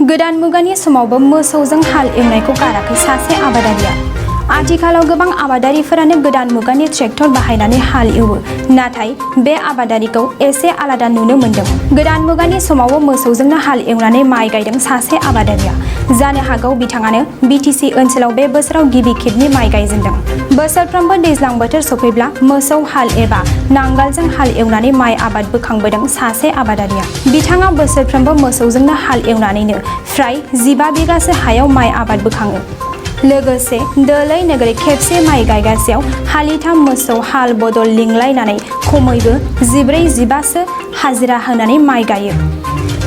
गोदान मुगानि समावबो मोसौजों हाल एवनायखौ गाराखै सासे आबादारिया। आथिखालाव गोबां आबादारिफोरानो गोदान मुगानि ट्रेक्टर बाहायनानै हाल एवो, नाथाय बे आबादारिखौ एसे आलादा नुनो मोन्दों। गोदान मुगानि समावबो मोसौजोंनो हाल एवनानै माइ गायदों सासे आबादारिया। जानो हागौ बिथाङानो बिटिसि ओनसोलाव बे बोसोराव गिबि खेबनि माइ गायजेनदों। बोसोरफ्रोमबो दैज्लां बोथोर सफैब्ला मोसौ हाल एबा नांगालजों हाल एवनानै माइ आबाद बोखांबोदों सासे आबादारिया। बिथाङा बोसोरफ्रोमबो मोसौजोंनो हाल एवनानैनो फ्राय 15 बिगासो हायाव माइ आबाद बोखाङो। लोगोसे दोलै नोगोरै खेबसे माइ गायगासेयाव हालिथाम मोसौ हाल बदल लिंलायनानै खमैबो 14-15सो हाजिरा होनानै माइ गायो।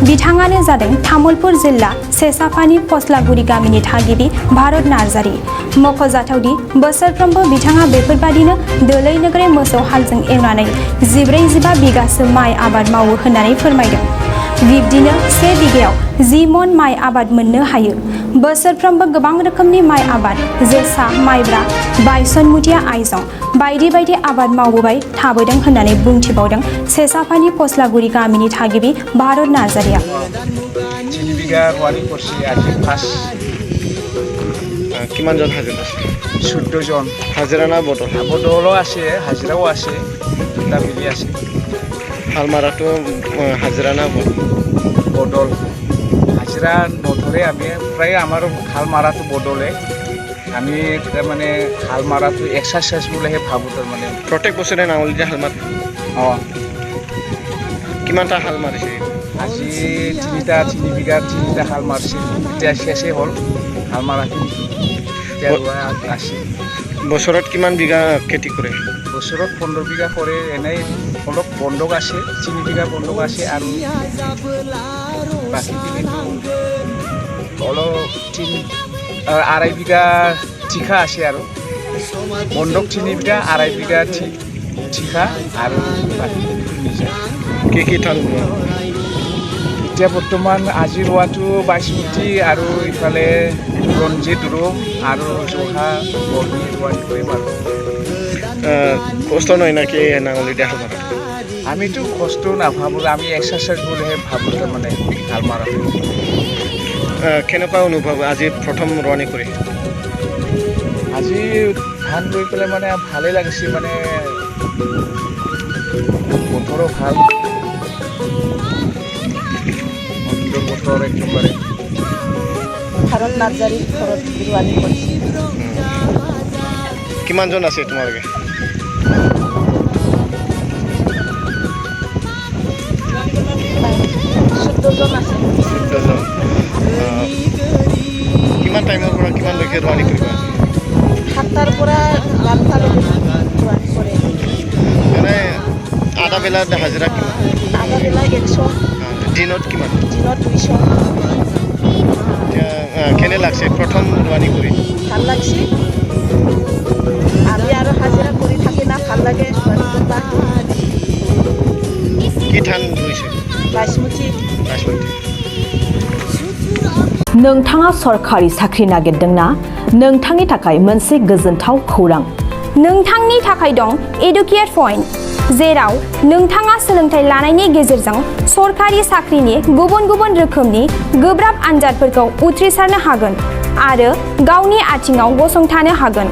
बिथाङानो जादों तामुलपुर जिल्ला सेसाफानि फस्लागुरि गामिनि थागिबि भारत नार्जारि। मख'जाथावदि बोसोरफ्रोमबो बिथाङा बेफोरबादिनो दोलै नोगोरै मोसौ हालजों एवनानै 14-15 बिगासो माइ आबाद मावो होननानै फोरमायदों। बिब्दिनो 1 बिगायाव 10 मन माइ आबाद मोननो हायो। बोसोरफ्रोमबो गोबां रोखोमनि माइ आबाद जोसा, माइब्रा, बायसनमुथिया आइजं बायदि बायदि आबाद मावबोबाय थाबोदों होननानै बुंथिबावदों सेसाफानि फस्लागुरि गामिनि थागिबि भारत नार्जारिया। 3 बिगा वारि करছি আজি ফার্স্ট। কিমান জন হাজিৰা আছে? 14 জন। হাজিৰা না বদল? বদলও আছে, হাজিৰাও আছে, দুটা মিলি আছে। হাল মাৰাটো হাজিৰা না বদল? হাজিৰা নধৰে আমি, প্ৰায় আমাৰ হাল মাৰাটো বদলে। আমি তাৰমানে হাল মাৰাটো এক্সাৰচাইজ বুলিহে ভাবোঁ তাৰমানে। প্ৰত্যেক বছৰে নাঙলেৰে হাল মাৰে? অঁ। কিমানটা হাল মাৰিছে? আজি 3 বিঘা 3টা হাল মাৰিছিল। এতিয়া শেষেই হ'ল হাল মাৰাখিনি। আছে। বছৰত কিমান বিঘা খেতি কৰে? বছৰত 15 বিঘা কৰে। এনেই অলপ বন্ধক আছে, 3 বিঘা বন্ধক আছে আৰু বাকীখিনিতো অলপ 2.5 বিঘা ঠিকা আছে আৰু বন্ধক 3 বিঘা 2.5 বিঘা ঠিকা আৰু বাকীখিনিতো নিজে। কি ধান? এতিয়া বৰ্তমান আজি ৰোৱাটো বাইচমুতি আৰু ইফালে ৰঞ্জিত ৰুম আৰু জহা বৰ্ণি ৰোৱাটোৱে বাৰু। কষ্ট নহয় নাকি নাঙলেৰে হাল মাৰা? আমিতো কষ্ট নাভাবোঁ, আমি এক্সাৰচাইজ বুলিহে ভাবোঁ তাৰমানে হাল মাৰাটো। কেনেকুৱা অনুভৱ আজি প্ৰথম ৰোৱনি কৰি? আজি ধান ৰুই পেলাই মানে ভালেই লাগিছে, মানে বতৰো ভাল, বতৰ একেবাৰে। ভাৰত নাৰ্জাৰি ঘৰত ৰোৱানি কৰিছে। কিমানজন আছে তোমালোকে? 14 জন আছে। 14 জন। কিমান টাইমৰ পৰা কিমানলৈকে ৰোৱানি কৰিবা? 7টাৰ পৰা 12টালৈকে ৰোৱানি কৰে। মানে আধা বেলাত হাজিৰা কিমান? আধা বেলা 100। দিনত কিমান? দিনত 200। কেনে লাগছে প্ৰথম ৰোৱানি কৰি? ভাল লাগছে। আমি আৰু হাজিৰা কৰি থাকি না, ভাল লাগে ৰোৱানি কৰবা। কি ধান ৰুইছে? बायसमुथि। नोंथाङा सरखारि साख्रि नागिरदोंना? नोंथांनि थाखाय मोनसे गोजोनथाव खौरां। नोंथांनि थाखाय दं एडुकेट पइन्ट, जेराव नोंथाङा सोलोंथाइ लानायनि गेजेरजों सरखारि साख्रिनि गुबुन गुबुन रोखोमनि गोब्राब आनजादफोरखौ उथ्रिसारनो हागोन आरो गावनि आथिङाव गसंथानो हागोन।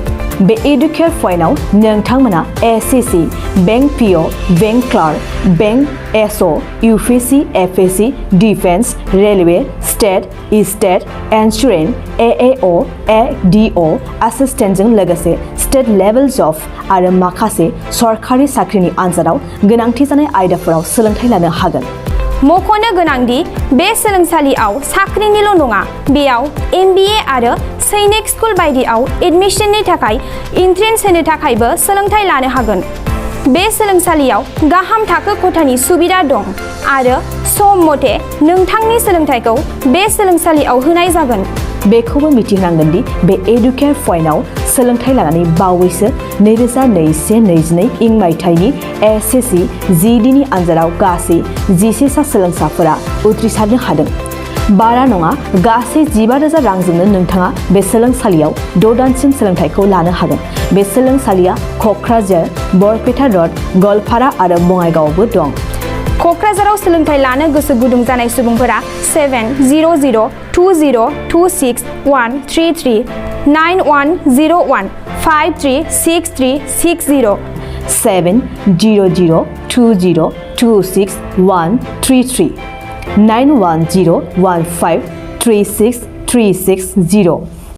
बे एडुकेट पइन्टआव नोंथांमोना SSC, bank PO, bank clerk, bank SO, UPSC, FSC, defence, railway, state insurance, AAO, ADO एसिस्टेन्टजों लोगोसे स्टेट लेभेल जब आरो माखासे सरखारि साख्रिनि आनजादाव गोनांथि जानाय आयदाफोराव सोलोंथाइ लानो हागोन। मख'नो गोनांदि बे सोलोंसालियाव साख्रिनिल' नङा, बेयाव MBA आरो सैनिक स्कुल बायदियाव एडमिशननि थाखाय एन्ट्रेन्स होनो थाखायबो सोलोंथाइ लानो हागोन। बे सोलोंसालियाव गाहाम थाखो खथानि सुबिदा दं आरो सम मथे नोंथांनि सोलोंथाइखौ बे सोलोंसालियाव होनाय जागोन। बेखौबो मिथिनांगोन दि बे एडुकेट पइन्टआव सोलोंथाइ लानानै बावैसो 2021-22 इं मायथाइनि एसएससि जिडिनि आनजादाव गासै 11 सा सोलोंसाफोरा उथ्रिसारनो हादों। बारा नङा, गासै 15,000 रांजोंनो नोंथाङा बे सोलोंसालियाव 6 दानसिम सोलोंथाइखौ लानो हागोन। बे सोलोंसालिया क'क्राझार, बरपेटा र'ड, गवालपारा आरो बङाइगावआवबो दं। क'क्राझाराव सोलोंथाइ लानो गोसो गुदुं जानाय सुबुंफोरा 7002 2026133 9101 536360 700202613391015363660